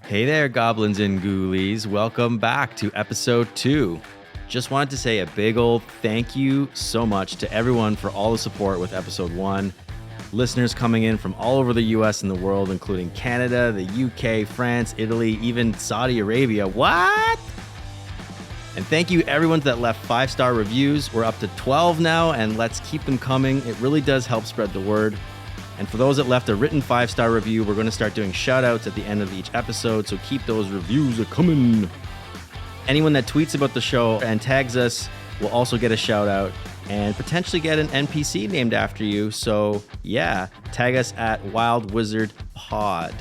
Hey there, goblins and ghoulies. Welcome back to episode 2. Just wanted to say a big old thank you so much to everyone for all the support with episode 1. Listeners coming in from all over the US and the world, including Canada, the UK, France, Italy, even Saudi Arabia. What? And thank you everyone that left 5-star reviews. We're up to 12 now, and let's keep them coming. It really does help spread the word. And for those that left a written 5-star review, we're going to start doing shout outs at the end of each episode, so keep those reviews coming. Anyone that tweets about the show and tags us will also get a shout out and potentially get an NPC named after you. So yeah, tag us at Wild Wizard Pod.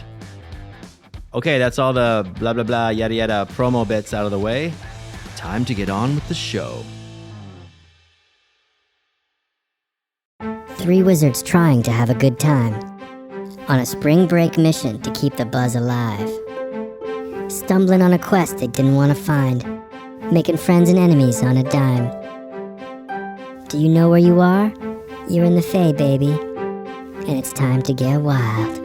Okay, that's all the blah blah blah yada yada promo bits out of the way. Time to get on with the show. 3 wizards trying to have a good time, on a spring break mission to keep the buzz alive. Stumbling on a quest they didn't want to find, making friends and enemies on a dime. Do you know where you are? You're in the Fae, baby, and it's time to get wild.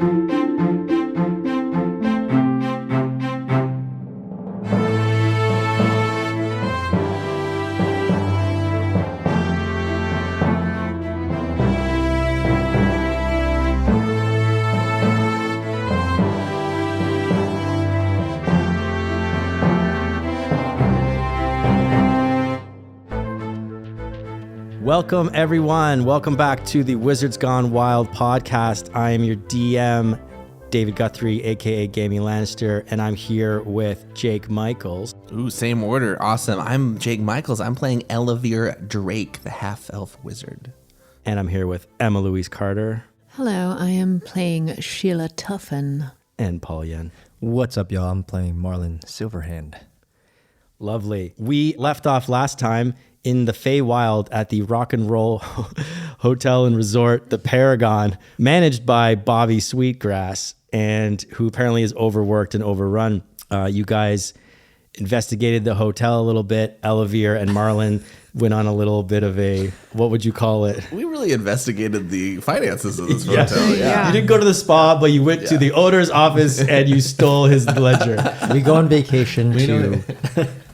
Welcome, everyone. Welcome back to the Wizards Gone Wild podcast. I am your DM, David Guthrie, a.k.a. Gamey Lannister, and I'm here with Jake Michaels. Ooh, same order. Awesome. I'm Jake Michaels. I'm playing Elevere Drake, the half-elf wizard. And I'm here with Emma Louise Carter. Hello, I am playing Sheila Tuffin. And Paul Yen. What's up, y'all? I'm playing Marlon Silverhand. Lovely. We left off last time in the Feywild at the Rock and Roll Hotel and Resort, the Paragon, managed by Bobby Sweetgrass, and who apparently is overworked and overrun. You guys investigated the hotel a little bit. Elevere and Marlon went on a little bit of a, what would you call it? We really investigated the finances of this hotel. Yeah. You didn't go to the spa, but you went to the owner's office and you stole his ledger. We go on vacation to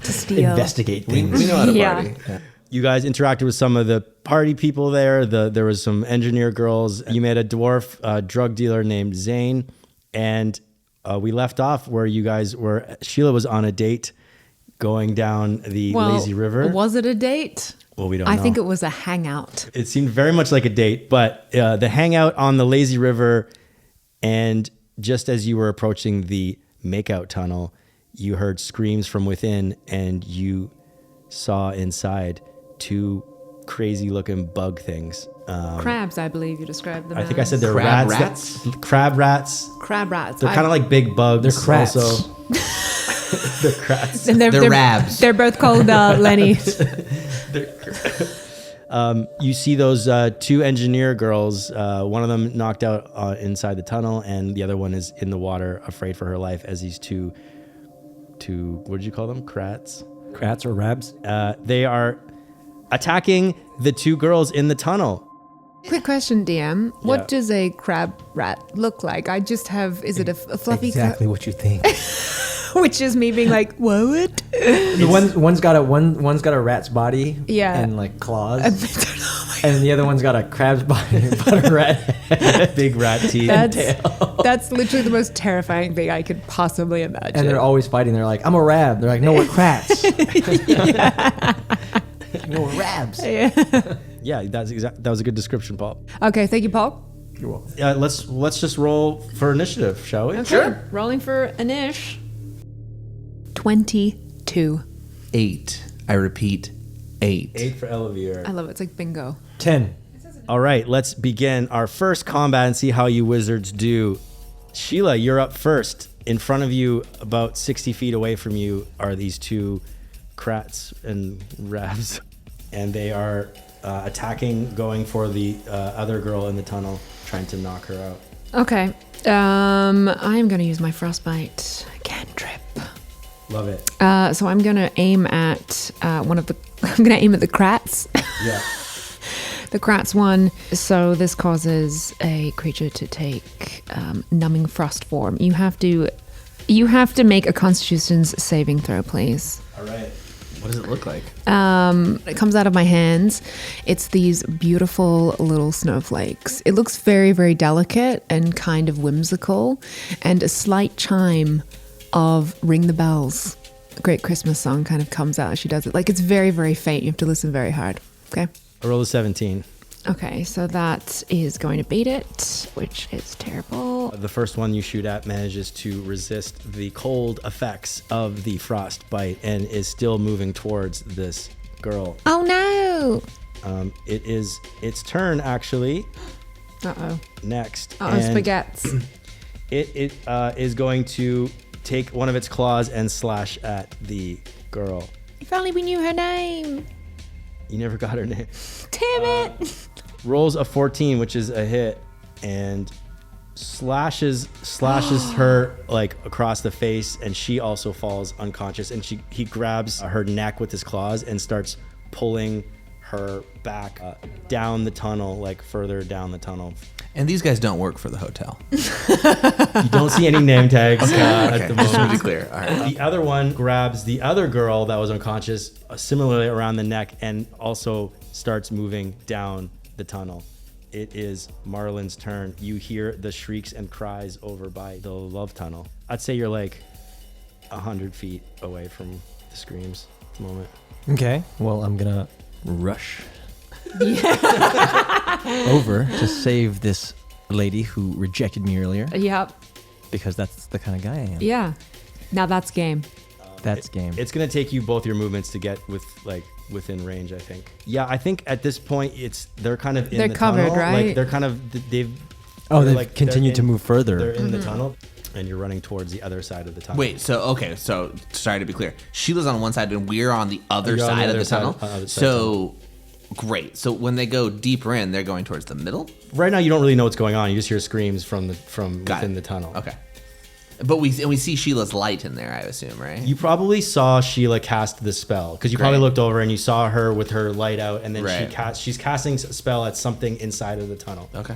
steal. Investigate things. We know how to party. Yeah. You guys interacted with some of the party people there. There was some engineer girls. You met a dwarf drug dealer named Zane. And we left off where you guys were. Sheila was on a date going down the lazy river. Was it a date? Well, we don't know. I think it was a hangout. It seemed very much like a date, but the hangout on the lazy river, and just as you were approaching the makeout tunnel, you heard screams from within, and you saw inside 2 crazy looking bug things. Crabs, I believe you described them I as. think I said they're Crab rats. rats? Crab rats. Crab rats. They're kind of like big bugs. They're crats. Also. They're crats. And They're Rabs. They're both called Lenny's. You see those 2 engineer girls. One of them knocked out inside the tunnel, and the other one is in the water, afraid for her life, as these two, what did you call them? Crats? Crats or Rabs? They are attacking the 2 girls in the tunnel. Quick question, DM. What Yeah. does a crab rat look like? I just have, is it a fluffy Exactly what you think. Which is me being like, what? One's got a rat's body, Yeah. and like claws, Oh and the other one's got a crab's body, but a rat head. Big rat teeth. That's literally the most terrifying thing I could possibly imagine. And they're always fighting. They're like, "I'm a Rab." They're like, "No, we're crats." No, we're Rabs. Yeah, that was a good description, Paul. Okay, thank you, Paul. You're welcome. Let's just roll for initiative, shall we? Okay. Sure. Rolling for Anish. 22. 8. I repeat, 8. 8 for Elevere. I love it. It's like bingo. 10. All right, let's begin our first combat and see how you wizards do. Sheila, you're up first. In front of you, about 60 feet away from you, are these 2 crats and Rabs, and they are attacking, going for the other girl in the tunnel, trying to knock her out. Okay. I'm going to use my frostbite cantrip. Love it. So I'm going to aim at I'm going to aim at the crats. Yeah. The Kratz one. So this causes a creature to take numbing frost form. You have to You have to make a Constitution's saving throw, please. All right. What does it look like? It comes out of my hands. It's these beautiful little snowflakes. It looks very, very delicate and kind of whimsical, and a slight chime of Ring the Bells, a great Christmas song, kind of comes out as she does it. Like, it's very, very faint. You have to listen very hard. Okay? I roll a 17. Okay, so that is going to beat it, which is terrible. The first one you shoot at manages to resist the cold effects of the frost bite and is still moving towards this girl. Oh no! It is its turn, actually. Uh-oh. Next. Uh-oh, And spaghettis. It is going to take one of its claws and slash at the girl. If only we knew her name. You never got her name. Damn it! Rolls a 14, which is a hit, and slashes her like across the face, and she also falls unconscious. And he grabs her neck with his claws and starts pulling her back down the tunnel, like further down the tunnel. And these guys don't work for the hotel. You don't see any name tags at the Just to moment. be clear. All right. The other one grabs the other girl that was unconscious, similarly around the neck, and also starts moving down the tunnel. It is Marlin's turn. You hear the shrieks and cries over by the love tunnel. I'd say you're like 100 feet away from the screams at the moment. Okay. Well, I'm gonna rush over to save this lady who rejected me earlier, Yep. because that's the kind of guy I am. Yeah. Now that's game. That's game. It's gonna take you both your movements to get within range, I think. Yeah, I think at this point they're kind of in They're the covered, tunnel. right? Like they're kind of they've they've continued to move further. They're in the tunnel, and you're running towards the other side of the tunnel. Wait, so sorry to be clear. Sheila's on one side and we're on the other You're on side the of other the side- tunnel. other side So great. So when they go deeper in, they're going towards the middle? Right now, you don't really know what's going on. You just hear screams from Got within it. the tunnel. Okay. But we see Sheila's light in there, I assume, right? You probably saw Sheila cast the spell because you probably Great. looked over and you saw her with her light out, and then Right. she's casting a spell at something inside of the tunnel. Okay.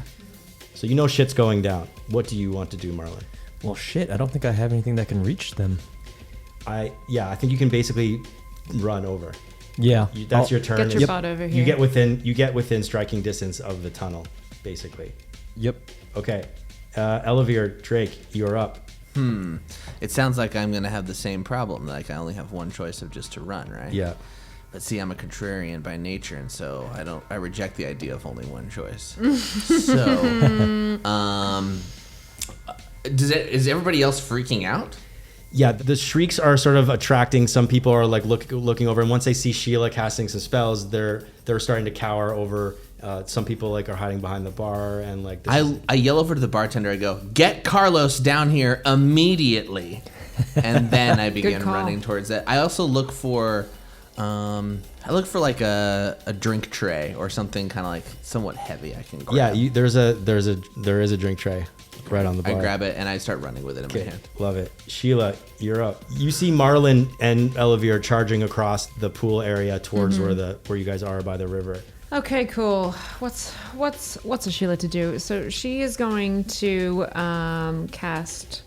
So you know shit's going down. What do you want to do, Marlon? Well, shit. I don't think I have anything that can reach them. I think you can basically run over. Yeah. That's your turn. Get your Yep. butt over You here. get within striking distance of the tunnel, basically. Yep. Okay, Elevere, Drake, you're up. It sounds like I'm going to have the same problem. Like I only have one choice of just to run, right? Yeah. But see, I'm a contrarian by nature, and so I reject the idea of only one choice. So, is everybody else freaking out? Yeah, the shrieks are sort of attracting. Some people are like looking over, and once they see Sheila casting some spells, they're starting to cower over. Some people like are hiding behind the bar, and like this I yell over to the bartender. I go, "Get Carlos down here immediately!" And then I begin call. running towards it. I also look for, like a drink tray or something kind of like somewhat heavy. I can grab. yeah. There is a drink tray right on the bar. I grab it and I start running with it in my Okay, hand. love it. Sheila, you're up. You see Marlin and Elevere charging across the pool area towards where you guys are by the river. Okay, cool. What's a Sheila to do? So she is going to cast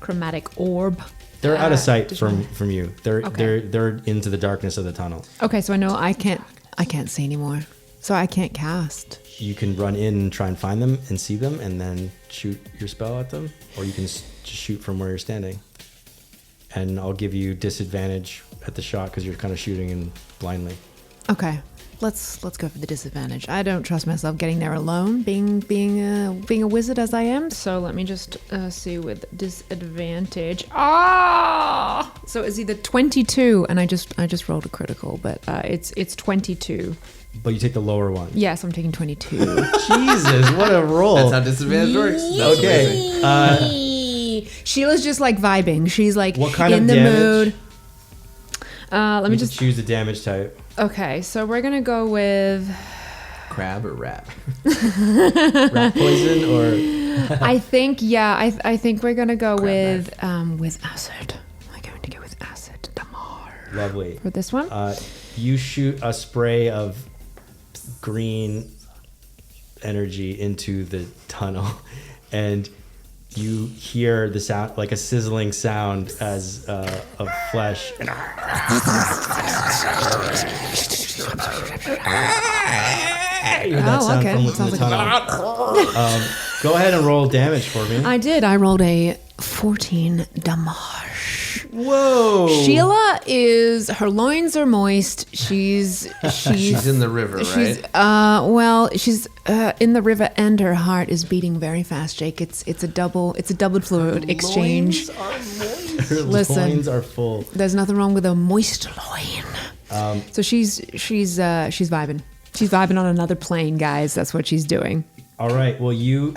Chromatic Orb. They're out of sight did from you. They're Okay. they're into the darkness of the tunnel. Okay, so I know I can't see anymore. So I can't cast. You can run in and try and find them and see them, and then shoot your spell at them, or you can just shoot from where you're standing. And I'll give you disadvantage at the shot because you're kind of shooting in blindly. Okay. Let's go for the disadvantage. I don't trust myself getting there alone, being a wizard as I am. So let me just see with disadvantage. Ah! So it's either 22, and I just rolled a critical, but it's 22. But you take the lower one. Yes, I'm taking 22. Jesus, what a roll! That's how disadvantage works. That's Okay. Sheila's just like vibing. She's like What kind in of the damage? mood. Let me You just. choose the damage type. Okay, so we're gonna go with. Crab or rat? Rat poison or I think I think we're gonna go with acid. I'm going to go with acid damar lovely. for this one. You shoot a spray of green energy into the tunnel, and you hear the sound, like a sizzling sound as of flesh. You hear that sound okay. from within the tunnel. Go ahead and roll damage for me. I did. I rolled a 14 damage. Whoa! Sheila her loins are moist. She's She's in the river, right? She's in the river, and her heart is beating very fast. Jake, it's a double fluid exchange. Her Listen. loins are full. There's nothing wrong with a moist loin. So she's vibing. She's vibing on another plane, guys. That's what she's doing. All right. Well, is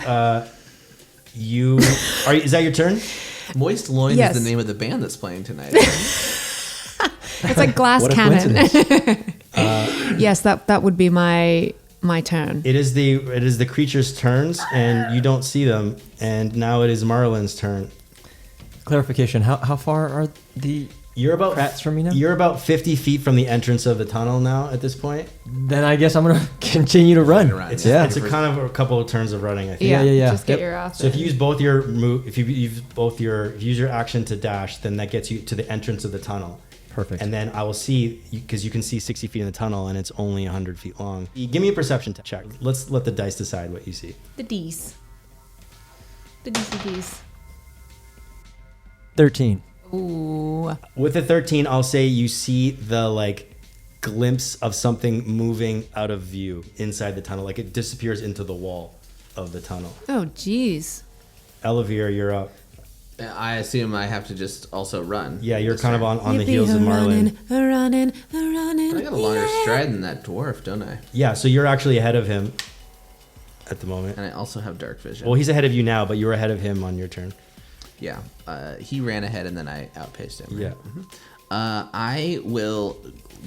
that your turn? Moist Loin Yes. is the name of the band that's playing tonight. It's like glass What a cannon. coincidence. Yes, that would be my turn. It is the creature's turns, and you don't see them. And now it is Marlin's turn. Clarification: How far are the You're about Kratts from me now? You're about 50 feet from the entrance of the tunnel now. At this point, Then I guess I'm gonna continue to run. it's Yeah. it's a kind of a couple of turns of running. I think. Yeah. Just get Yep. your ass So if in. you use both your move, if you use your action to dash, then that gets you to the entrance of the tunnel. Perfect. And then I will see, because you can see 60 feet in the tunnel, and it's only 100 feet long. Give me a perception check. Let's let the dice decide what you see. The D's. The DCDs. 13. Ooh. With a 13, I'll say you see the glimpse of something moving out of view inside the tunnel. Like it disappears into the wall of the tunnel. Oh, jeez. Elevir, you're up. I assume I have to just also run. Yeah, you're this kind of turn. on the heels of Marlin. running. I got a longer stride than that dwarf, don't I? Yeah, so you're actually ahead of him at the moment. And I also have dark vision. Well, he's ahead of you now, but you were ahead of him on your turn. Yeah, he ran ahead and then I outpaced him. Yeah. I will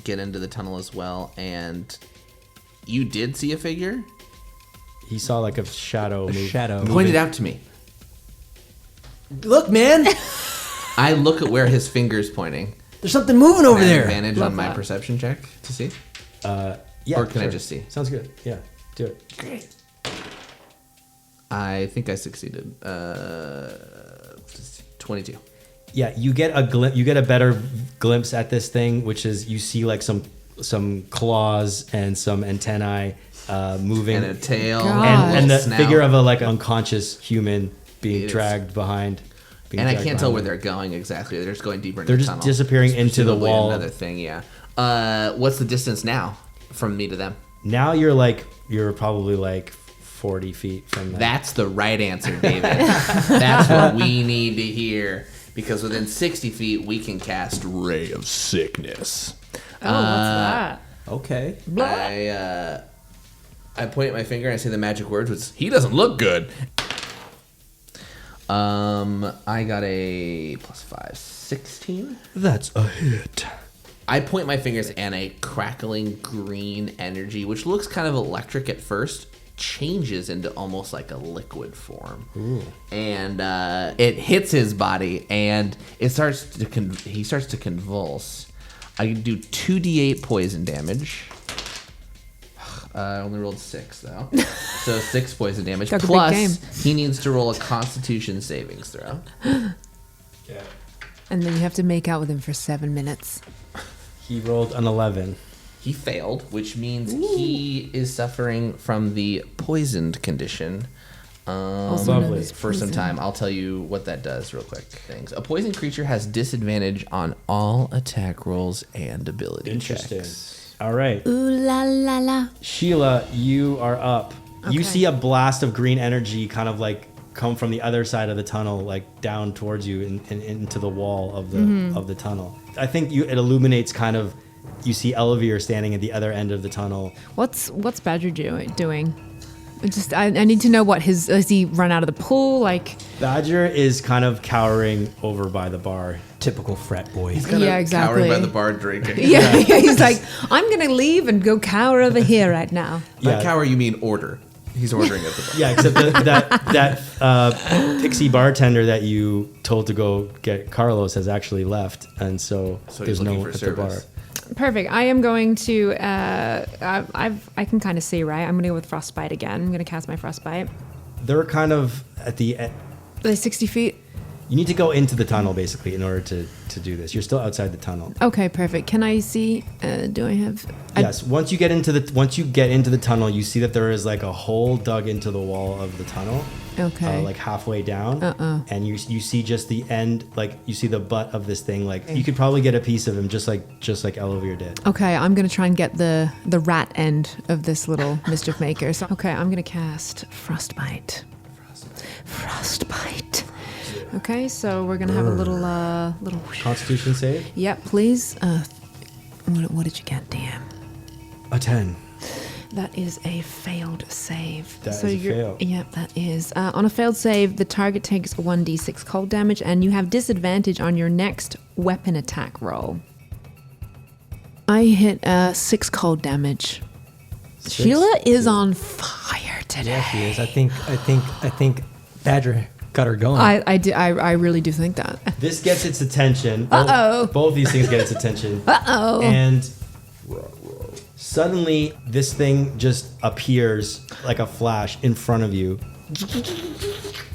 get into the tunnel as well. And you did see a figure? He saw like a shadow move. shadow. Point it out to me. Look, man! I look at where his finger's pointing. There's something moving over Can I there. advantage Love on my that. perception check to see? Yeah, Or can I sure. just see? Sounds good. Yeah, do it. Great. I think I succeeded. 22. Yeah, you get a better glimpse at this thing, which is you see like some claws and some antennae moving, And a tail. God. and the snout. figure of a unconscious human being It is. dragged behind. And I can't tell where they're going exactly. They're just going deeper into They're the just tunnel. disappearing into the Presumably wall. Another thing, yeah. What's the distance now from me to them? Now you're probably 40 feet from them. That's the right answer, David. That's what we need to hear. Because within 60 feet, we can cast Ray of Sickness. Oh, what's that? Okay. I point at my finger and I say the magic words, which he doesn't look good. I got a +5, 16. That's a hit. I point my fingers and a crackling green energy, which looks kind of electric at first, changes into almost like a liquid form. Ooh. And it hits his body and it starts to he starts to convulse. I do 2d8 poison damage. I only rolled 6 though. So 6 poison damage. Took a big game. Plus he needs to roll a constitution savings throw. Yeah. And then you have to make out with him for 7 minutes. He rolled an 11. He failed, which means he is suffering from the poisoned condition. Also Lovely. known as For some poison. time, I'll tell you what that does real quick. Things. A poisoned creature has disadvantage on all attack rolls and ability Interesting. checks. All right. Ooh la la la. Sheila, you are up. You Okay. see a blast of green energy kind of come from the other side of the tunnel, down towards you and into the wall of the tunnel. I think it illuminates kind of. You see Elevir standing at the other end of the tunnel. What's Badger doing? I need to know what has he run out of the pool? Badger is kind of cowering over by the bar. Typical frat boy. Yeah, exactly. Cowering by the bar drinking. Yeah, he's like, I'm gonna leave and go cower over here right now. By cower, you mean order. He's ordering at the bar. Yeah, except that pixie bartender that you told to go get Carlos has actually left, and so he's there's no looking one for at the bar. service. Perfect. I am going to. I can kind of see, right? I'm gonna go with frostbite again. I'm gonna cast my frostbite. They're kind of at the they 60 feet? You need to go into the tunnel basically in order to do this. You're still outside the tunnel. Okay, perfect. Can I see? Do I have? Yes. Once you get into the tunnel, you see that there is like a hole dug into the wall of the tunnel. Okay. Like halfway down. And you see just the end, like you see the butt of this thing. Like you could probably get a piece of him, just like Elevir did. Okay, I'm gonna try and get the rat end of this little mischief maker. So, okay, I'm gonna cast Frostbite. Frostbite. Okay, so we're gonna have a little Constitution save. Yep, please. What did you get, DM? A 10. That is a failed save. That is a fail. Yep, that is. On a failed save, the target takes 1d6 cold damage, and you have disadvantage on your next weapon attack roll. I hit 6 cold damge. Sheila is on fire today. Yeah, she is. I think Badger got her going. I really do think that. This gets its attention. Uh-oh. Both these things get its attention. Uh-oh. And suddenly, this thing just appears like a flash in front of you.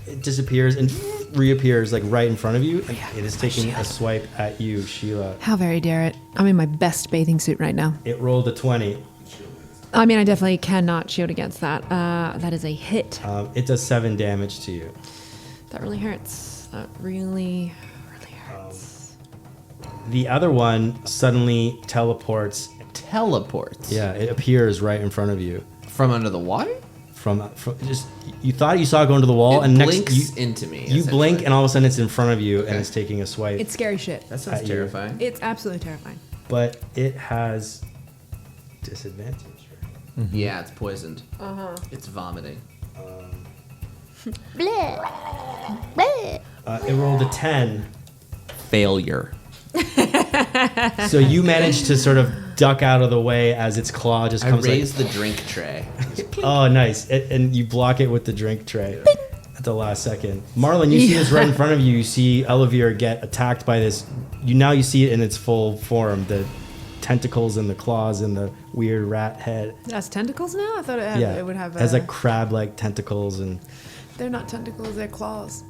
It disappears and reappears like right in front of you. And it is taking a swipe at you, Sheila. How very dare it. I'm in my best bathing suit right now. It rolled a 20. I mean, I definitely cannot shield against that. That is a hit. It does 7 damage to you. That really hurts. That really hurts. The other one suddenly teleports. Yeah, it appears right in front of you. From under the water? From just you thought you saw it go into the wall, It and blinks into me. You blink, essentially. and all of a sudden it's in front of you, and it's taking a swipe. It's scary shit. That sounds at you. terrifying. It's absolutely terrifying. But it has disadvantage. Right? Mm-hmm. Yeah, it's poisoned. It's vomiting. It rolled a 10. Failure. So you managed to sort of duck out of the way as its claw just I comes. raised the drink tray. Oh, nice! And you block it with the drink tray at the last second. Marlon, you see this right in front of you. You see Elevir get attacked by this. You see it in its full form. The tentacles and the claws and the weird rat head. It has tentacles now? I thought it would have. It has like crab-like tentacles and. They're not tentacles, they're claws.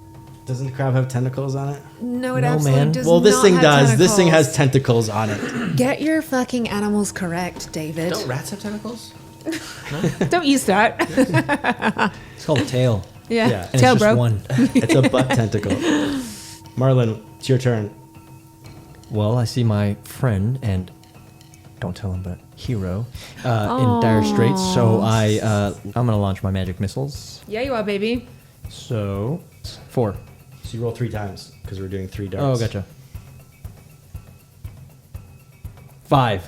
Doesn't the crab have tentacles on it? No, it absolutely does not. Well, this thing have does. Tentacles. This thing has tentacles on it. Get your fucking animals correct, David. Don't rats have tentacles? Don't use that. It's called a tail. Yeah. And Tail it's just bro. one. It's a butt tentacle. Marlon, it's your turn. Well, I see my friend and don't tell him, but hero in dire straits. So I'm gonna launch my magic missiles. Yeah, you are, baby. So 4. So you roll 3 times because we're doing 3 darts. Oh, gotcha. 5.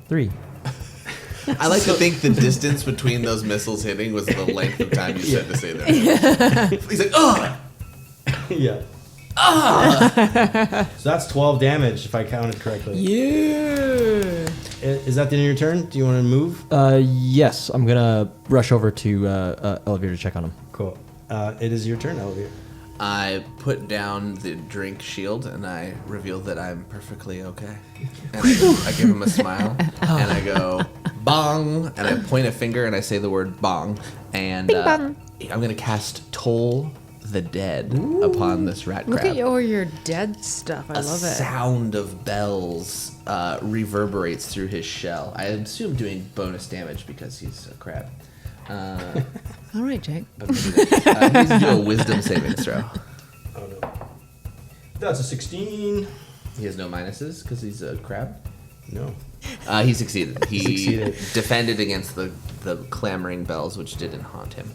3. I like to think the distance between those missiles hitting was the length of time you said to say that. He's like, oh! Yeah. So that's 12 damage if I counted correctly. Yeah. Is that the end of your turn? Do you want to move? Yes, I'm gonna rush over to Elevir to check on him. Cool. It is your turn, Elevir. I put down the drink shield and I reveal that I'm perfectly okay. And I give him a smile and I go, bong! And I point a finger and I say the word bong. And bong. I'm going to cast Toll the Dead upon this rat crab. Look at all your dead stuff. I love A it. sound of bells reverberates through his shell. I assume doing bonus damage because he's a crab. All right, Jake. He needs to do a wisdom saving throw. Oh, no. That's a 16. He has no minuses because he's a crab. No. He succeeded. He Succeeded. defended against the clamoring bells, which didn't haunt him.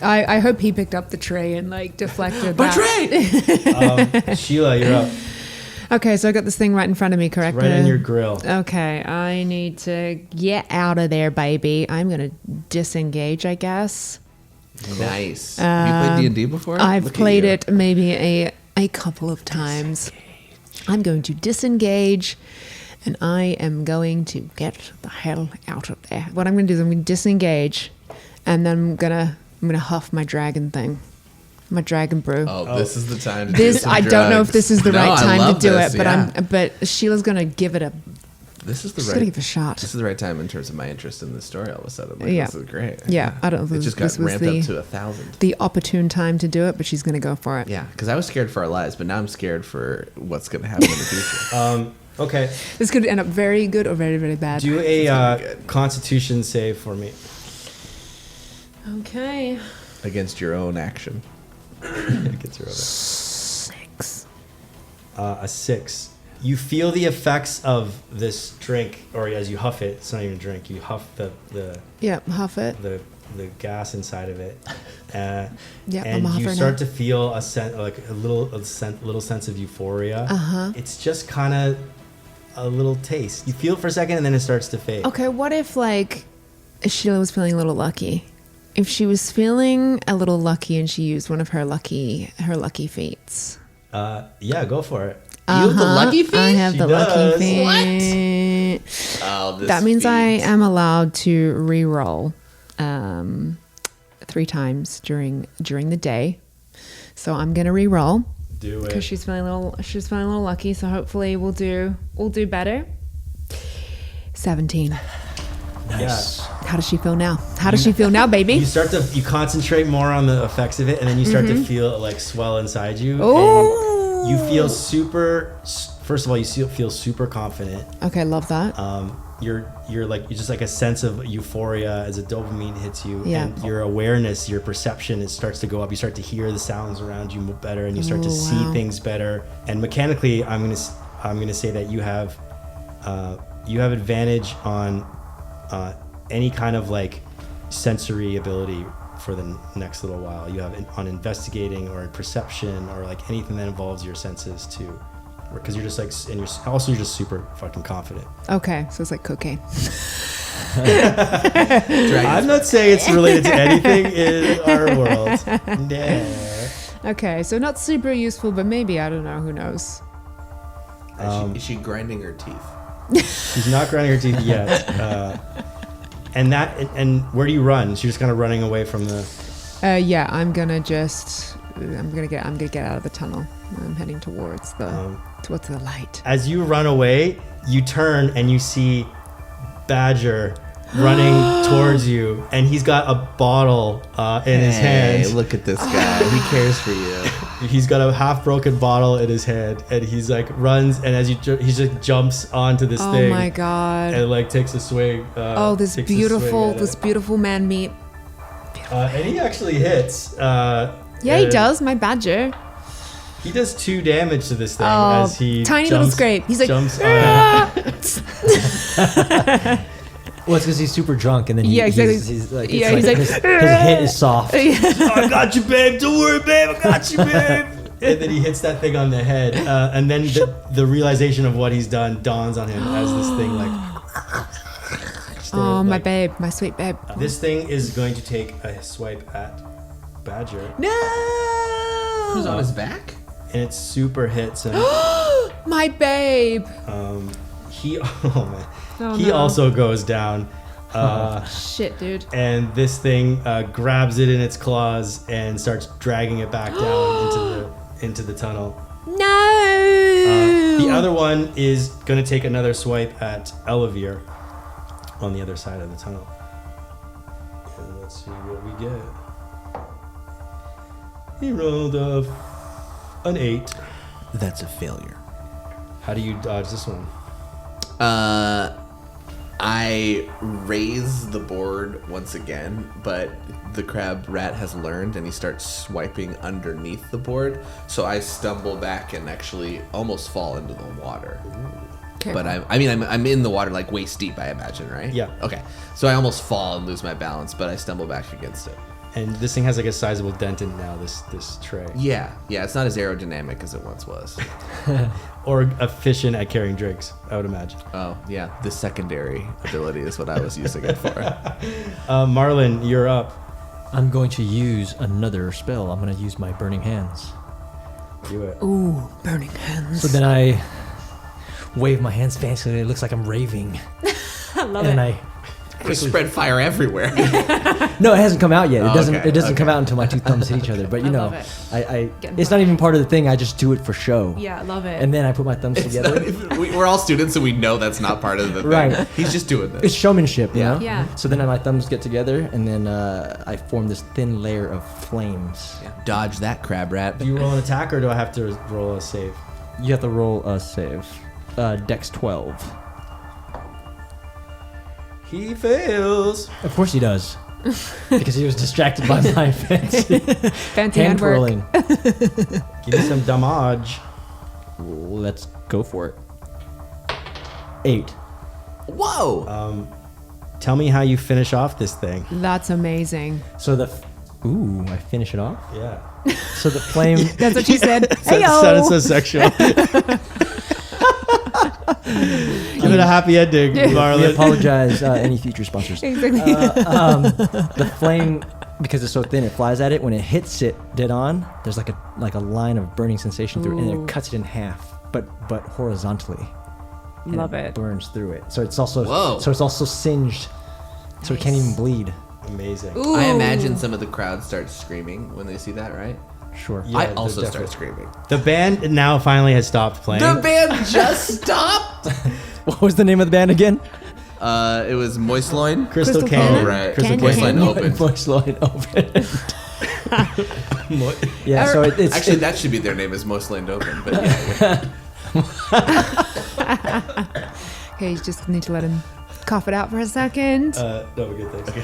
I hope he picked up the tray and like deflected But that. Trey! Sheila, you're up. Okay, so I got this thing right in front of me, correct? Right in your grill. Okay, I need to get out of there, baby. I'm gonna disengage, I guess. Nice. Have you played D&D before? I've Look at played you. it maybe a couple of times. I'm going to disengage, and I am going to get the hell out of there. What I'm going to do is I'm going to disengage, and then I'm gonna huff my dragon thing, my dragon brew. Oh, this is the time to do This some I don't know if drugs. this is the No, right I time love to do this, it, but yeah. but Sheila's gonna give it a This is the Just right. gonna give it a shot. This is the right time in terms of my interest in this story. All of a sudden, like, Yeah. this is great. Yeah, I don't know. It just got this was ramped up to 1,000. the opportune time to do it, but she's gonna go for it. Yeah, because I was scared for our lives, but now I'm scared for what's going to happen in the future. Okay. This could end up very good or very, very bad. Do gonna be a good. Constitution save for me. Okay. Against your own action. Gets her over. 6. A 6. You feel the effects of this drink, or as you huff it. It's not even a drink. You huff the Yeah, huff it. gas inside of it. Yeah, and I'm a you huffer start now. to feel a sense, like a little sense of euphoria. It's just kind of a little taste. You feel it for a second, and then it starts to fade. Okay, what if like Sheila was feeling a little lucky? If she was feeling a little lucky and she used one of her lucky feats. Yeah, go for it. You have the lucky feat? I have She the does. lucky feat. Oh, this That means I feat. am allowed to re-roll 3 times during the day. So I'm gonna re-roll Do because it. she's feeling a little lucky. So hopefully we'll do better. 17. Nice. How does she feel now? How does she feel now, baby? You concentrate more on the effects of it, and then you start to feel it like swell inside you. Ooh. And you feel first of all, you feel super confident. Okay, love that. You're just like a sense of euphoria as a dopamine hits you, Yeah. and your awareness, your perception, it starts to go up. You start to hear the sounds around you better, and you start to Ooh, see wow. things better. And mechanically, I'm gonna say that you have advantage on any kind of like sensory ability for the next little while. You have on investigating or perception or like anything that involves your senses too, because you're just like, and you're just super fucking confident. Okay, so it's like cocaine. I'm not saying it's related to anything in our world. Nah. Okay, so not super useful, but maybe, I don't know, who knows? Is she grinding her teeth? She's not grinding her teeth yet. And where do you run? She's just kind of running away from the. Yeah, I'm gonna get out of the tunnel. I'm heading towards the light. As you run away, you turn and you see Badger running towards you, and he's got a bottle in his hand. Hey, look at this guy. He cares for you. He's got a half-broken bottle in his hand, and he's like runs, and as he just jumps onto this Oh thing, my god. and like takes a swing. This takes a swing at it. beautiful man meat. And he actually hits. Yeah, he does. My badger. He does 2 damage to this thing Oh, as he tiny little scrape. He's like, jumps on "Ah!" Well, it's because he's super drunk, and then Yeah, exactly. he's like, Yeah, it's he's like, his hit is soft. I got you, babe. Don't worry, babe. I got you, babe. And then he hits that thing on the head, and then the realization of what he's done dawns on him as this thing like. Oh, my babe, my sweet babe. This thing is going to take a swipe at Badger, No. Who's on his back? and it super hits him. My babe. He Oh, he no. also goes down. Shit, dude. And this thing grabs it in its claws and starts dragging it back down into the tunnel. No. The other one is going to take another swipe at Elevere on the other side of the tunnel. And let's see what we get. He rolled an 8. That's a failure. How do you dodge this one? I raise the board once again, but the crab rat has learned and he starts swiping underneath the board. So I stumble back and actually almost fall into the water. Okay. But I'm in the water like waist deep, I imagine, right? Yeah. Okay. So I almost fall and lose my balance, but I stumble back against it. And this thing has like a sizable dent in it now, this tray. Yeah. It's not as aerodynamic as it once was. Or efficient at carrying drinks, I would imagine. Oh, yeah. The secondary ability is what I was using it for. Marlon, you're up. I'm going to use another spell. I'm going to use my Burning Hands. Do it. Ooh, burning hands. So then I wave my hands fancily. It looks like I'm raving. I love And it. I We spread fire everywhere. No, it hasn't come out yet. It doesn't. Okay, It doesn't come okay. out until my two thumbs hit each other. But you I know, love it. Getting it's not even part of the thing. I just do it for show. Yeah, I love it. And then I put my thumbs together. We're all students, so we know that's not part of the thing. Right. He's just doing this. It's showmanship, you know. Yeah. So then my thumbs get together, and then I form this thin layer of flames. Dodge that, crab rat. Do you roll an attack or do I have to roll a save? You have to roll a save. Dex 12. He fails. Of course he does. Because he was distracted by my fancy Fancy hand handwork. twirling. Give me some damage. Let's go for it. 8. Whoa! Tell me how you finish off this thing. That's amazing. So ooh, I finish it off. Yeah. So the flame. That's what she said. Hey Sounded so sexual. Give it a happy ending, We Marlon. apologize, any future sponsors. Exactly. The flame, because it's so thin, it flies at it. When it hits it dead on, there's like a line of burning sensation through it, and Ooh. it cuts it in half, but horizontally. And Love it. Burns through it. So it's also Whoa. so it's also singed, so it can't even bleed. Amazing. Ooh. I imagine some of the crowd starts screaming when they see that, right? Sure. Yeah, I they're also definitely- start screaming. The band now finally has stopped playing. The band just stopped. What was the name of the band again? It was Moist Loin. Crystal Crystal Canyon. Oh, right. Crystal Moist Canyon. Loin open. Voice line open. Yeah. So it's Actually, that should be their name, is Moist Loin open. But yeah. Okay, you just need to let him cough it out for a second. No, we're good, thanks. Okay.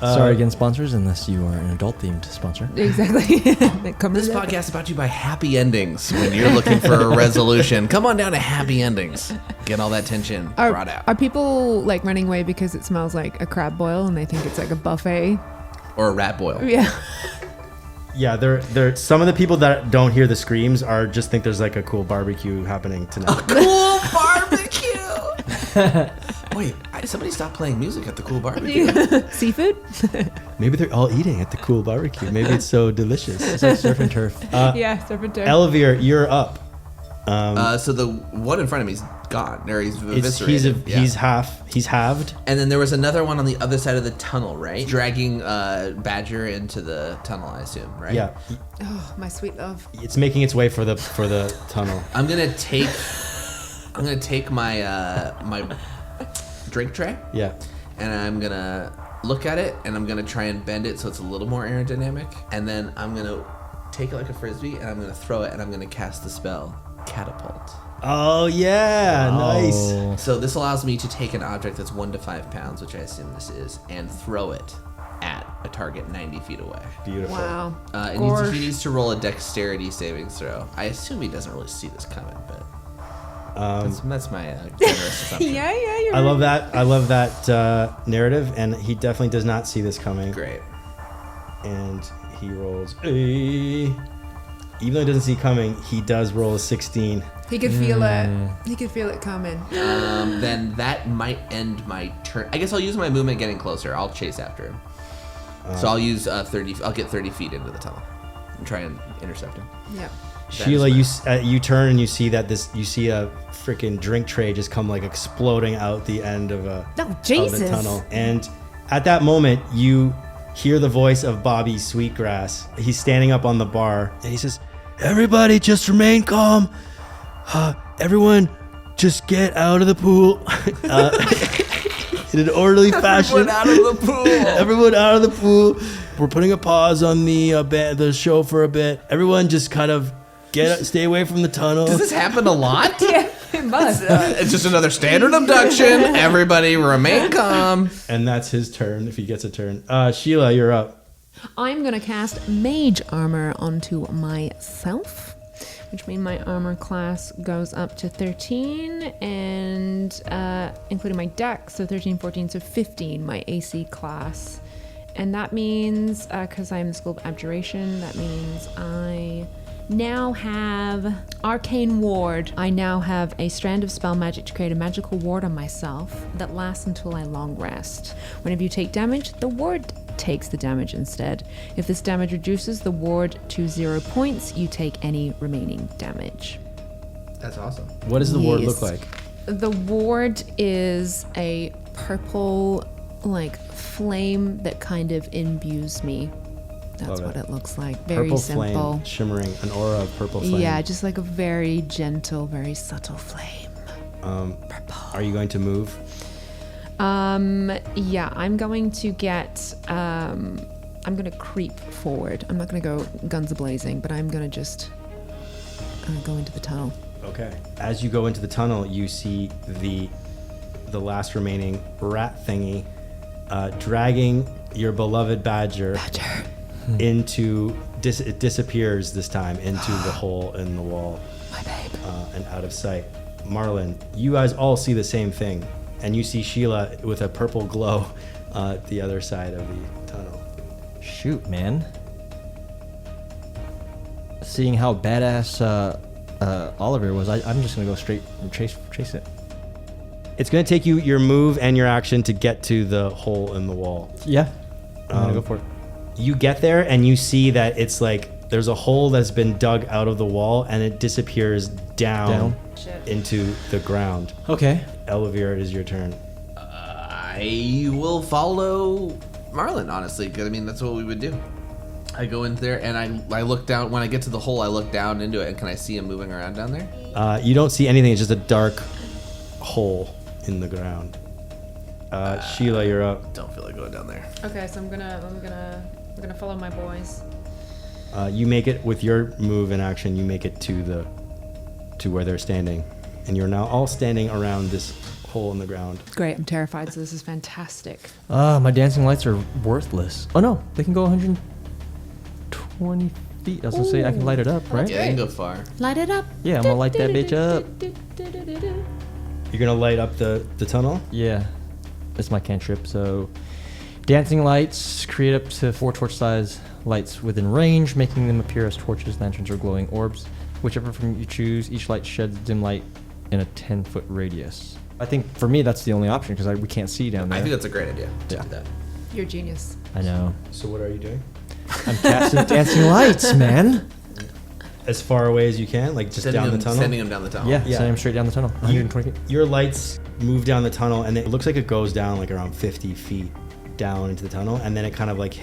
sorry again, sponsors, unless you are an adult-themed sponsor. Exactly. This podcast is brought to you by Happy Endings. When you're looking for a resolution, come on down to Happy Endings. Get all that tension brought out. Are people like running away because it smells like a crab boil and they think it's like a buffet? Or a rat boil. Yeah. Yeah, they're some of the people that don't hear the screams are just think there's like a cool barbecue happening tonight. Cool barbecue. Wait, somebody stopped playing music at the cool barbecue. Seafood? Maybe they're all eating at the cool barbecue. Maybe it's so delicious. It's like surf and turf. Yeah, serpentine. Elevir, you're up. So the one in front of me is gone, or he's He's eviscerated. Yeah. he's halved. And then there was another one on the other side of the tunnel, right? Dragging Badger into the tunnel, I assume, right? Yeah, Oh, my sweet love. it's making its way for the tunnel. I'm gonna take my my drink tray, Yeah. and I'm gonna look at it, and I'm gonna try and bend it so it's a little more aerodynamic, and then I'm gonna take it like a frisbee, and I'm gonna throw it, and I'm gonna cast the spell Catapult. Oh yeah, nice. Oh. So this allows me to take an object that's 1 to 5 pounds, which I assume this is, and throw it at a target 90 feet away. Beautiful. Wow. He needs to roll a dexterity saving throw. I assume he doesn't really see this coming, but that's my generous assumption. Yeah, you're I love that. I love that narrative, and he definitely does not see this coming. Great. And he rolls a. Even though he doesn't see it coming, he does roll a 16. He could feel it. He could feel it coming. Then that might end my turn. I guess I'll use my movement getting closer. I'll chase after him. So I'll use 30. I'll get 30 feet into the tunnel and try and intercept him. Yeah. Sheila, you turn and you see that you see a freaking drink tray just come like exploding out the end of Oh, of Jesus. the tunnel. And at that moment, you hear the voice of Bobby Sweetgrass. He's standing up on the bar and he says, "Everybody, just remain calm. Everyone, just get out of the pool in an orderly fashion. Everyone out of the pool. Everyone out of the pool. We're putting a pause on the show for a bit. Everyone, just kind of stay away from the tunnel." Does this happen a lot? Yeah, it must. It's just another standard abduction. Everybody remain calm. And that's his turn if he gets a turn. Sheila, you're up. I'm going to cast Mage Armor onto myself, which means my armor class goes up to 13, and including my dex, so 13, 14, so 15, my AC class. And that means, because I'm the School of Abjuration, that means I now have Arcane Ward. I now have a strand of spell magic to create a magical ward on myself that lasts until I long rest. Whenever you take damage, the ward takes the damage instead. If this damage reduces the ward to 0 points, you take any remaining damage. That's awesome. What does the ward Yes. look like? The ward is a purple like flame that kind of imbues me. That's Love what it. it looks like. Very Purple simple. flame, shimmering, an aura of purple flame. Yeah, just like a very gentle, very subtle flame. Are you going to move? Yeah, I'm going to get. I'm going to creep forward. I'm not going to go guns a-blazing, but I'm going to just go into the tunnel. Okay. As you go into the tunnel, you see the last remaining rat thingy dragging your beloved badger into it disappears this time into the hole in the wall. My babe. And out of sight. Marlon, you guys all see the same thing, and you see Sheila with a purple glow at the other side of the tunnel. Shoot, man. Seeing how badass Oliver was, I'm just gonna go straight and chase it. It's going to take you your move and your action to get to the hole in the wall. Yeah, I'm gonna go for it. You get there and you see that it's like there's a hole that's been dug out of the wall and it disappears down. Into the ground. Okay. Elvira, it is your turn. I will follow Marlon, honestly, because I mean that's what we would do. I go in there and I look down. When I get to the hole, I look down into it, and can I see him moving around down there? You don't see anything. It's just a dark hole in the ground. Sheila, you're up. Don't feel like going down there. Okay, so I'm gonna follow my boys. You make it with your move and action. You make it to where they're standing, and you're now all standing around this hole in the ground. Great, I'm terrified. So this is fantastic. My dancing lights are worthless. Oh no, they can go 120 feet. I was gonna say I can light it up, right? Yeah, they can go far. Light it up. Yeah, I'm gonna light that bitch up. You're gonna light up the tunnel. Yeah, that's my cantrip. So, dancing lights create up to 4 torch-size lights within range, making them appear as torches, lanterns, or glowing orbs. Whichever from you choose, each light sheds dim light in a 10-foot radius. I think for me that's the only option because we can't see down there. I think that's a great idea. Yeah. Do that. You're a genius. I know. So what are you doing? I'm casting dancing lights, man. As far away as you can, like just down the tunnel. Sending him down the tunnel. Yeah, send him straight down the tunnel. 120 feet. Your lights move down the tunnel, and it looks like it goes down like around 50 feet down into the tunnel, and then it kind of like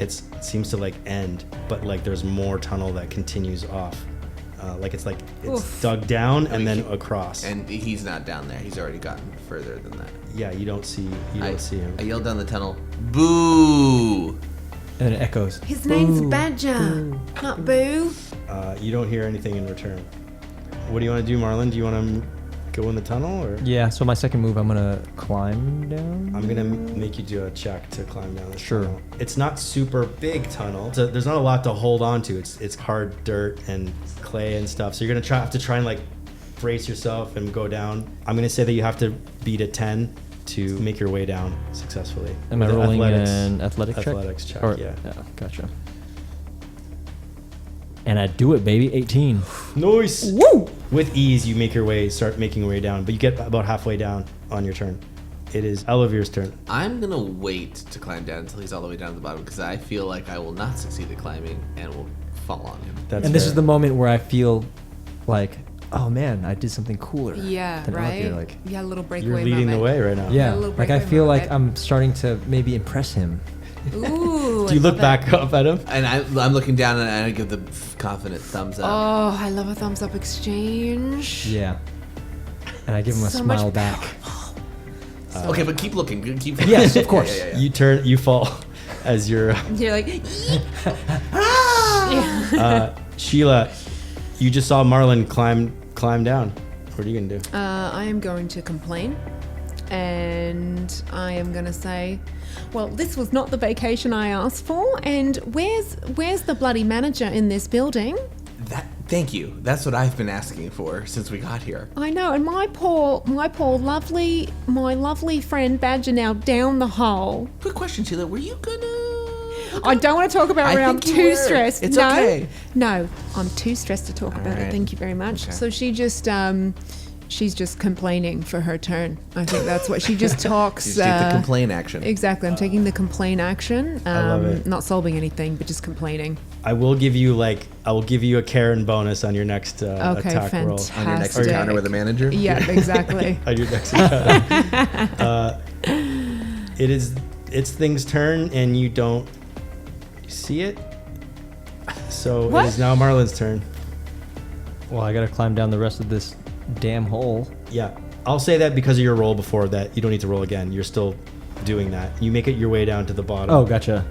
seems to like end, but like there's more tunnel that continues off. Like it's dug down and then across. And he's not down there. He's already gotten further than that. Yeah, you don't see him. I yelled down the tunnel, "Boo!" And then it echoes. His name's Badger, not Boo. You don't hear anything in return. What do you want to do, Marlon? Do you want to go in the tunnel, or? Yeah, so my second move, I'm gonna climb down. I'm gonna make you do a check to climb down the Sure. tunnel. It's not super big tunnel. So there's not a lot to hold on to. It's hard dirt and clay and stuff. So you're gonna have to try and like brace yourself and go down. I'm gonna say that you have to beat a 10 to make your way down successfully. Am I With rolling an athletic check? Athletics check, Or, yeah. Gotcha. And I do it, baby. 18. Nice. Woo! With ease, you start making your way down, but you get about halfway down on your turn. It is Elvira's turn. I'm gonna wait to climb down until he's all the way down at the bottom because I feel like I will not succeed at climbing and will fall on him. That's And this fair. is the moment where I feel like, oh man, I did something cooler. Yeah, than right? Olivia, like, Yeah, a little breakaway You're leading moment. the way right now. yeah, a little like I breakaway feel like moment. I'm starting to maybe impress him. Ooh. Do you look back up at him? And I'm looking down and I give the confident thumbs up. Oh, I love a thumbs up exchange. Yeah. And I give him a So much smile back. Okay, but keep looking. Keep. Yes, of course. Yeah. You fall as you're. You're like, Sheila, you just saw Marlon climb down. What are you gonna do? I am going to complain, and I am going to say, well, this was not the vacation I asked for, and where's the bloody manager in this building? Thank you. That's what I've been asking for since we got here. I know, and my lovely friend Badger now down the hole. Quick question, Sheila. Were you gonna? I don't want to talk about it. I I'm think you too were. stressed. It's no, okay. No, I'm too stressed to talk about it. right. Thank you very much. Okay. So she just, she's just complaining for her turn. I think that's what she just talks. Just take the complain action. Exactly. I'm taking the complain action. love it. Not solving anything, but just complaining. I will give you a Karen bonus on your next attack roll. fantastic. On your next encounter with the manager. Yeah, exactly. On your next encounter. It its thing's turn, and you don't see it. So What? it is now Marlin's turn. Well, I gotta climb down the rest of this damn hole. Yeah, I'll say that because of your roll before that. You don't need to roll again. You're still doing that. You make it your way down to the bottom. Oh, gotcha.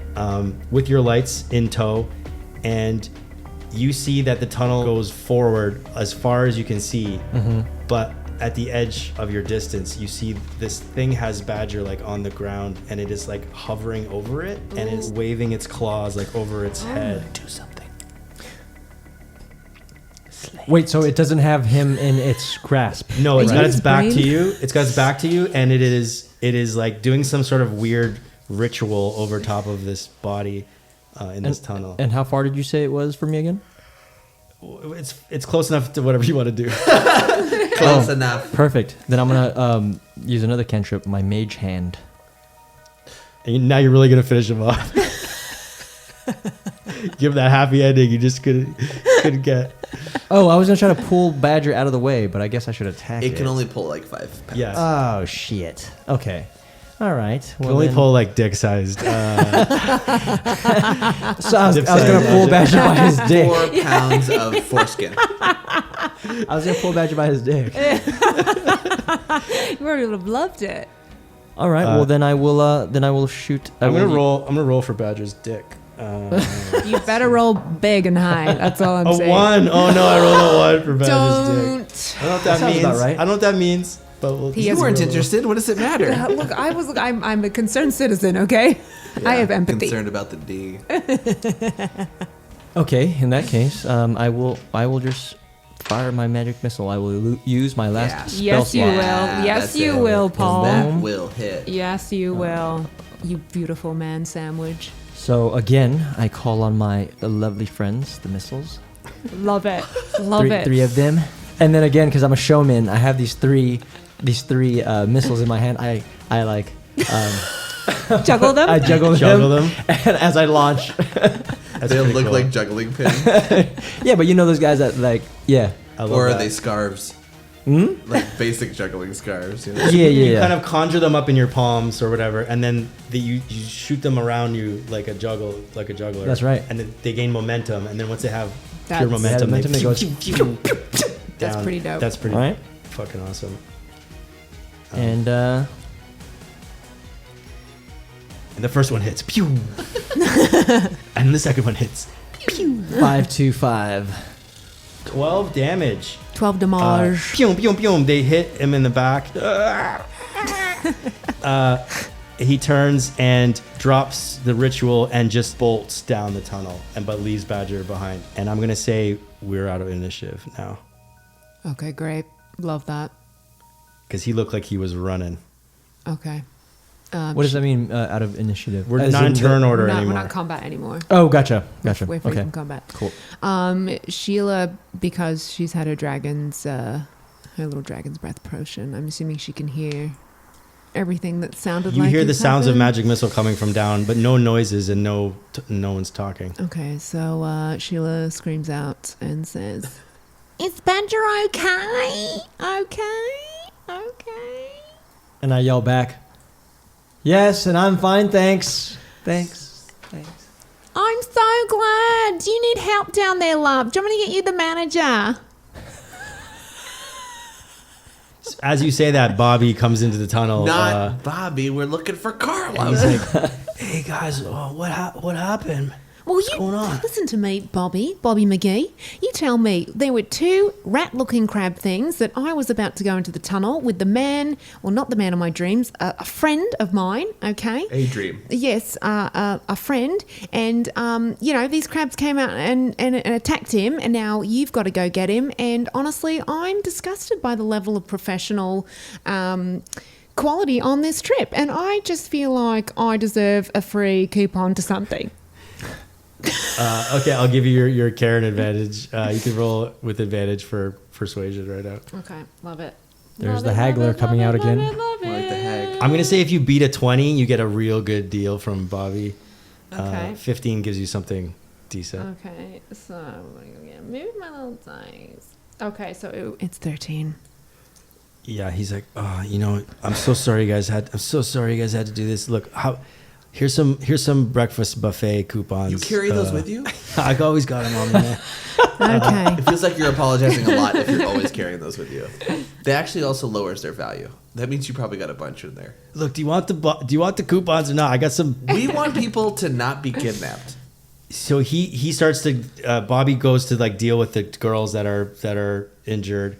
With your lights in tow, and you see that the tunnel goes forward as far as you can see, but at the edge of your distance, you see this thing has Badger like on the ground, and it is like hovering over it, and it's waving its claws like over its head. Do something. Wait, so it doesn't have him in its grasp? No, it's Right. got its back Brain? to you. It's got its back to you, and it is like doing some sort of weird ritual over top of this body in this tunnel. And how far did you say it was from me again? It's close enough to whatever you want to do. Close enough. Perfect. Then I'm gonna use another cantrip, my mage hand. And now you're really gonna finish him off. Give him that happy ending you just couldn't get. Oh, I was gonna try to pull Badger out of the way, but I guess I should attack it. It can only pull like 5 pounds. Yes. Oh shit. Okay. All right. You Well, only then- pull like dick-sized. So I was gonna pull Badger by his dick. 4 pounds of foreskin. I was gonna pull Badger by his dick. You already would have loved it. All right. Well, then I will shoot. I'm gonna roll. I'm gonna roll for Badger's dick. You better roll big and high. That's all I'm A saying. 1. Oh no, I rolled a 1 for Badger's dick. Don't. I don't know what that That sounds means. about right. I don't know what that means. But we'll He You has weren't a interested. What does it matter? I'm a concerned citizen. Okay, I have empathy. Concerned about the D. Okay. In that case, I will just fire my magic missile. I will use my last Yeah. spell Yes, you slot. will. Yes, that's you it. will, Paul. That will hit. Yes, you will. You beautiful man sandwich. So again, I call on my lovely friends, the missiles. Love it. Love it. Three of them, and then again, because I'm a showman, I have these three missiles in my hand. I like Juggle them. I juggle them, them. and as I launch, That's They pretty look cool. like juggling pins. yeah, but you know those guys that like, yeah, I love Or are that. they scarves? Hmm? Like basic juggling scarves. You know? yeah, You yeah. kind of conjure them up in your palms or whatever, and then you shoot them around you like a juggler. That's right. And then they gain momentum, and then once they have That's- pure momentum, Yeah, momentum, they it goes That's down. pretty dope. That's pretty All right. fucking awesome. And And the first one hits, pew, and the second one hits. 525. 12 damage. 12 damage. Pew, pew, pew. They hit him in the back. He turns and drops the ritual and just bolts down the tunnel, but leaves Badger behind. And I'm gonna say we're out of initiative now Okay, great. Love that. because he looked like he was running. Okay. What does that mean? Out of initiative? We're As not in turn order We're anymore. not combat anymore. Oh, gotcha. We're free Okay. from combat. Cool. Sheila, because she's had her little dragon's breath potion, I'm assuming she can hear everything that sounded You like hear the has sounds of happened. magic missile coming from down, but no noises and no one's talking. Okay, so Sheila screams out and says, "Is Badger okay? Okay." And I yell back, "Yes, and I'm fine, thanks. Thanks. I'm so glad. Do you need help down there, love? Do you want me to get you the manager? As you say that, Bobby comes into the tunnel. Not Bobby. We're looking for Carla. He's like, "Hey guys, what happened? Well, What's going on?" listen to me, Bobby McGee. You tell me there were 2 rat-looking crab things that I was about to go into the tunnel with the man, well, not the man of my dreams, a friend of mine, okay? A dream. Yes, a friend. And, these crabs came out and attacked him, and now you've got to go get him. And honestly, I'm disgusted by the level of professional quality on this trip. And I just feel like I deserve a free coupon to something. Okay, I'll give you your Karen advantage. You can roll with advantage for persuasion right now. Okay, love it. There's the haggler coming out again. Like the hag. I'm gonna say if you beat a 20, you get a real good deal from Bobby. Okay. 15 gives you something decent. Okay, so I'm gonna move my little dice. Okay, so it's 13. Yeah, he's like, "Oh, I'm so sorry you guys had to do this. Look, Here's some breakfast buffet coupons. You carry those with you? I always got them on me. Okay. It feels like you're apologizing a lot if you're always carrying those with you. That actually also lowers their value. That means you probably got a bunch in there. Look, do you want the coupons or not? I got some. We want people to not be kidnapped. So he starts to Bobby goes to like deal with the girls that are injured,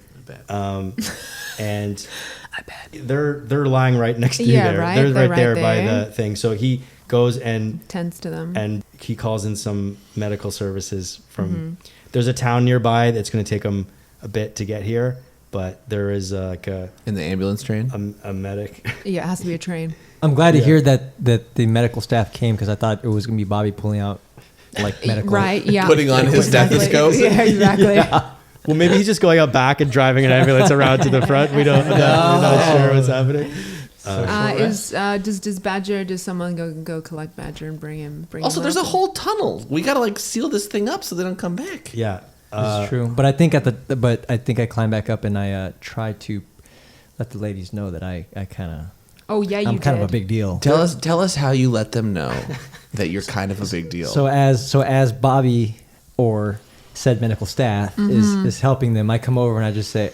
and I bet. they're lying right next to you Yeah, there. right? They're They're right there right by there. the thing. So he goes and Tends to them. and he calls in some medical services from. There's a town nearby that's going to take him a bit to get here, but there is like In the ambulance train? a medic. Yeah, it has to be a train. I'm glad to hear that the medical staff came because I thought it was going to be Bobby pulling out like medical. Right, yeah. Putting on his Exactly. stethoscope? Yeah, exactly. Well, maybe he's just going out back and driving an ambulance around to the front. We're not sure what's happening. Does someone go collect Badger and bring him Also, him there's up? a whole tunnel. We got to like seal this thing up so they don't come back. Yeah. That's true. But I think I climb back up and I try to let the ladies know that I kind of. Oh yeah, I'm kind of a big deal. Tell us how you let them know that you're kind of a big deal. So as Bobby or said medical staff is helping them, I come over and I just say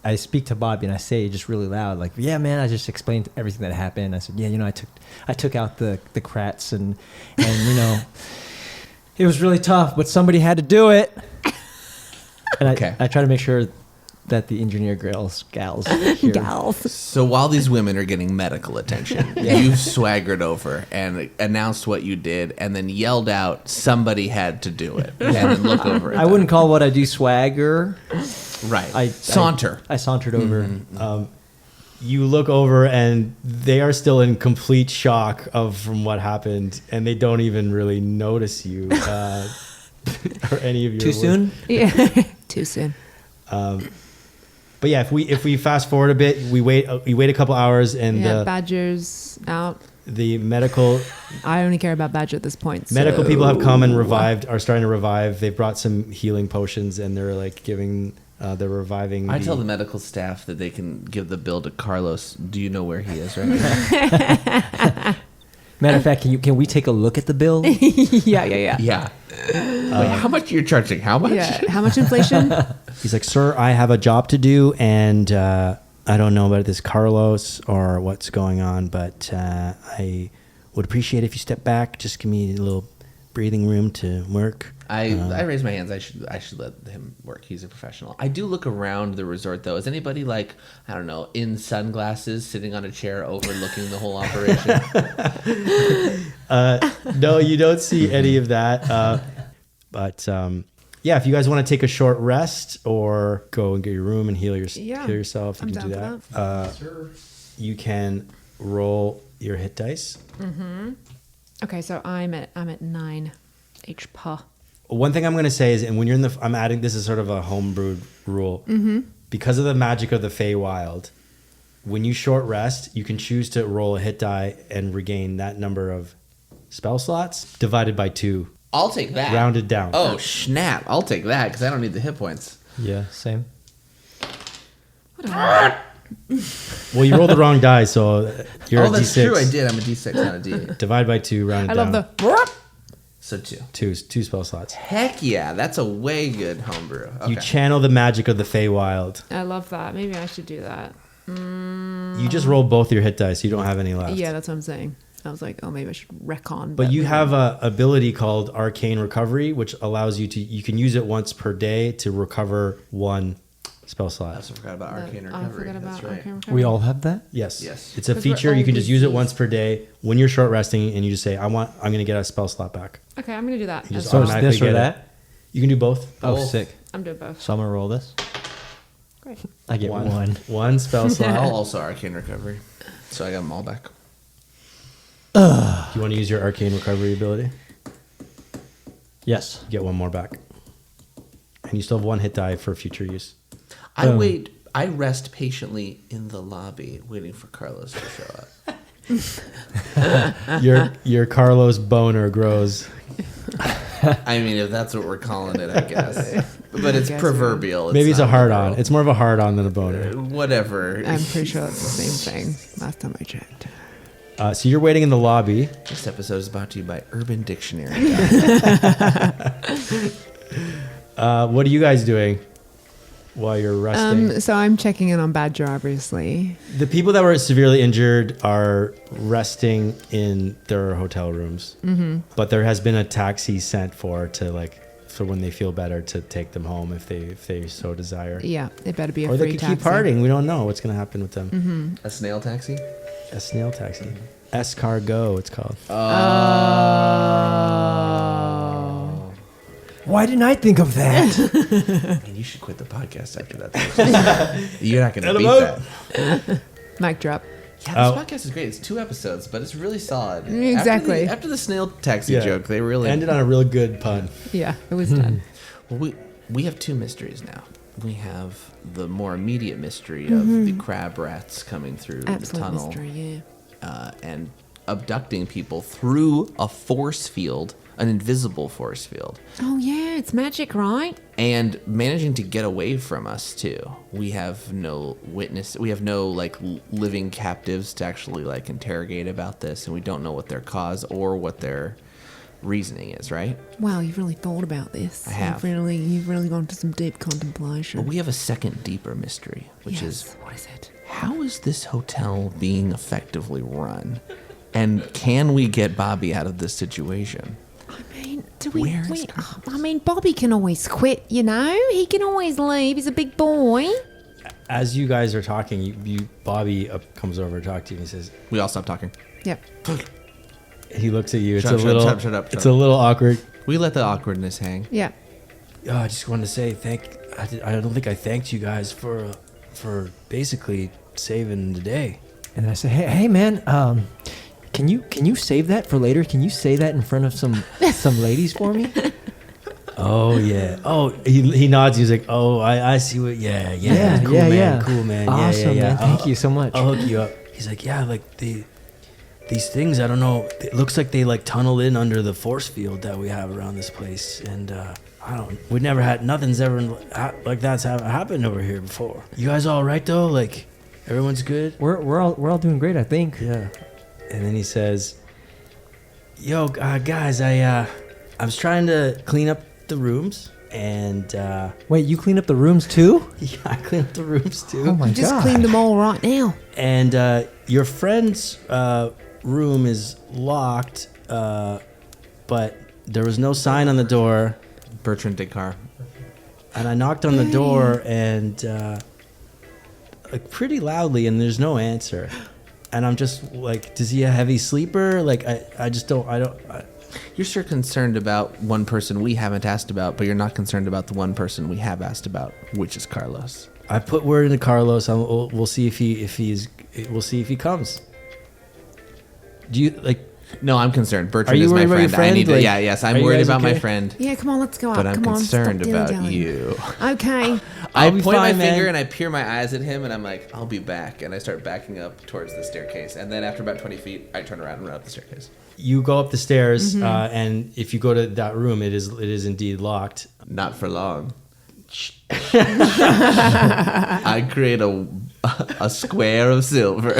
I speak to Bobby and I say just really loud, like, yeah, man, I just explained everything that happened. I said, yeah, I took out the crats and it was really tough, but somebody had to do it. And I try to make sure that the engineer gals hear. Gals. So while these women are getting medical attention, you swaggered over and announced what you did and then yelled out, somebody had to do it. And then look over at I wouldn't call what I do swagger. Right. Saunter. I sauntered over. You look over and they are still in complete shock from what happened, and they don't even really notice you or any of your Too soon? Yeah, too soon. But yeah, if we fast forward a bit, we wait a couple hours, and Badger's out. the medical I only care about Badger at this point. medical so- people have come and are starting to revive. They've brought some healing potions, and they're like they're reviving. I tell the medical staff that they can give the bill to Carlos. Do you know where he is right now? Matter of fact, can we take a look at the bill? Yeah. Yeah. Wait, how much you're charging? How much? Yeah. How much inflation? He's like, sir, I have a job to do, and I don't know about this Carlos or what's going on, but I would appreciate if you step back. Just give me a little breathing room to work. I raise my hands. I should let him work. He's a professional. I do look around the resort though. Is anybody like, I don't know, in sunglasses, sitting on a chair overlooking the whole operation? No, you don't see any of that. But yeah, if you guys want to take a short rest or go and get your room and heal yourself, you I'm can do down that. for You can roll your hit dice. Okay, so I'm at 9 HP. One thing I'm going to say is, and when you're I'm adding, this is sort of a homebrewed rule. Because of the magic of the Feywild, when you short rest, you can choose to roll a hit die and regain that number of spell slots divided by 2, I'll take that. rounded down. Oh, snap. I'll take that because I don't need the hit points. Yeah, same. Well, you rolled the wrong die, so you're a that's D6. true. I did. I'm a D6, not a D8. Divide by 2, rounded I down. love the... So 2. Two spell slots. Heck yeah. That's a way good homebrew. Okay. You channel the magic of the Feywild. I love that. Maybe I should do that. You just roll both your hit dice. You don't have any left. Yeah, that's what I'm saying. I was like, oh, maybe I should recon. But you have a ability called Arcane Recovery, which allows you can use it once per day to recover 1 spell I slot. also forgot about Arcane I Recovery. forgot about That's right. Arcane Recovery. We all have that? Yes. Yes. It's a 'Cause we're feature. You can just all use it diseased. once per day when you're short resting, and you just say, I'm going to get a spell slot back. Okay, I'm going to do that. You just So it's automatically this or get it. that? You can do both. Oh, Both. sick. I'm doing both. So I'm going to roll this. Great. I get one. One spell slot. I'll also Arcane Recovery. So I got them all back. Do you want to use your Arcane Recovery ability? Yes. You get one more back. And you still have 1 hit die for future use. I rest patiently in the lobby waiting for Carlos to show up. Your Carlos boner grows. I mean, if that's what we're calling it, I guess. But it's guess, proverbial. Maybe it's a not hard literal. on. It's more of a hard on than a boner. Whatever. I'm pretty sure that's the same thing. Last time I checked. So you're waiting in the lobby. This episode is brought to you by Urban Dictionary. What are you guys doing while you're resting? So I'm checking in on Badger, obviously. The people that were severely injured are resting in their hotel rooms. Mm-hmm. But there has been a taxi sent for when they feel better to take them home if they so desire. Yeah, it better be a or free they could taxi. keep partying. We don't know what's going to happen with them. Mm-hmm. A snail taxi? A snail taxi. Escargot, it's called. Why didn't I think of that? Man, you should quit the podcast after that. You're not going to beat that. Mic drop. Yeah, this podcast is great. It's 2 episodes, but it's really solid. Exactly. After the snail taxi joke, they really ended on a real good pun. Yeah, it was done. Well, we have 2 mysteries now. We have the more immediate mystery of the crab rats coming through the Absolute tunnel mystery, and abducting people through a force field, an invisible force field. Oh, yeah, it's magic, right? And managing to get away from us too. We have no witness. We have no living captives to actually interrogate about this, and we don't know what their cause or what their reasoning is. Right? Wow, you've really thought about this. I have. You've really gone to some deep contemplation. But we have a second, deeper mystery, which is what is it? how is this hotel being effectively run, and can we get Bobby out of this situation? Bobby can always quit, He can always leave. He's a big boy. As you guys are talking, Bobby comes over to talk to you and he says, We all stop talking. Yep. he looks at you. Shut up. It's a little awkward. We let the awkwardness hang. Yeah. Oh, I just wanted to say I don't think I thanked you guys for basically saving the day. And I say, hey man, can you save that for later? Can you say that in front of some ladies for me? Oh yeah. Oh, he nods. He's like, oh, I see what. Yeah. Cool, man. Cool, man. Awesome, man. Thank you so much. I'll hook you up. He's like, yeah, these things. I don't know. It looks like they tunnel in under the force field that we have around this place, and we never had nothing's ever like that's happened over here before. You guys all right though? Everyone's good. We're all doing great, I think. Yeah. And then he says, yo, guys, I was trying to clean up the rooms, and wait, you clean up the rooms too? Yeah, I clean up the rooms too. Oh my god! Just cleaned them all right now. And your friend's room is locked, but there was no sign on the door. Bertrand Descartes. And I knocked on the door and pretty loudly, and there's no answer. And I'm just like, is he a heavy sleeper? I just don't. You're sure concerned about one person we haven't asked about, but you're not concerned about the one person we have asked about, which is Carlos. I put word into Carlos. We'll see if he comes. Do you No, I'm concerned. Bertrand Are you is my worried about your friend. I need friend? to. Yes, I'm are you worried guys about my okay? friend. Yeah, come on, let's go up. But I'm Come on, stop concerned about dilly-dallying. you. Okay. I I'll be point my fine, man. finger and I peer my eyes at him, and I'm like, I'll be back. And I start backing up towards the staircase. And then after about 20 feet, I turn around and run up the staircase. You go up the stairs, and if you go to that room, it is indeed locked. Not for long. I create a square of silver.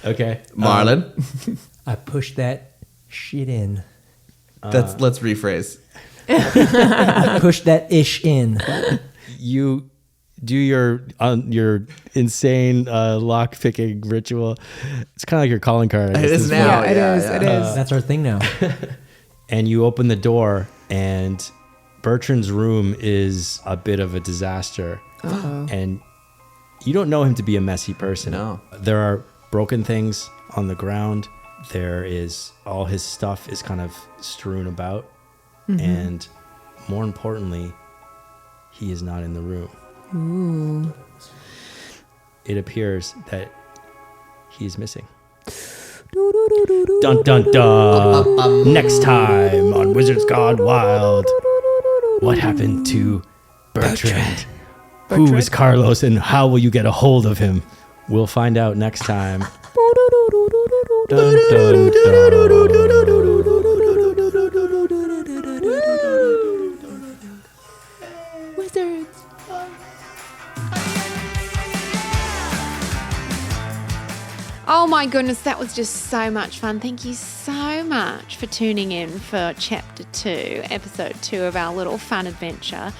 Okay, Marlon. I pushed that shit in. Let's rephrase. I pushed that ish in. you do your insane lock picking ritual. It's kind of like your calling card. I guess, It is this now. point. It is. That's our thing now. And you open the door, and Bertrand's room is a bit of a disaster. Uh-oh. And you don't know him to be a messy person. No. There are broken things on the ground. There is all his stuff is kind of strewn about. And more importantly, he is not in the room. Ooh. It appears that he is missing. Dun dun dun. Next time on Wizards Gone Wild, what happened to Bertrand? Who is Carlos, and how will you get a hold of him? We'll find out next time. Dun, dun, Wizards. Oh my goodness, that was just so much fun. Thank you so much for tuning in for Chapter 2, Episode 2 of our little fun adventure.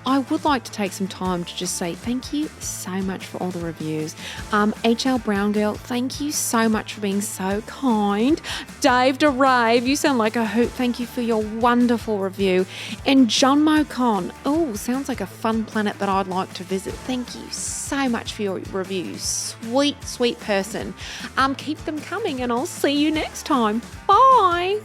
I would like to take some time to just say thank you so much for all the reviews. HL Brown Girl, thank you so much for being so kind. Dave DeRave, you sound like a hoot. Thank you for your wonderful review. And John Mocon, oh, sounds like a fun planet that I'd like to visit. Thank you so much for your review. Sweet, sweet person. Keep them coming and I'll see you next time. Bye.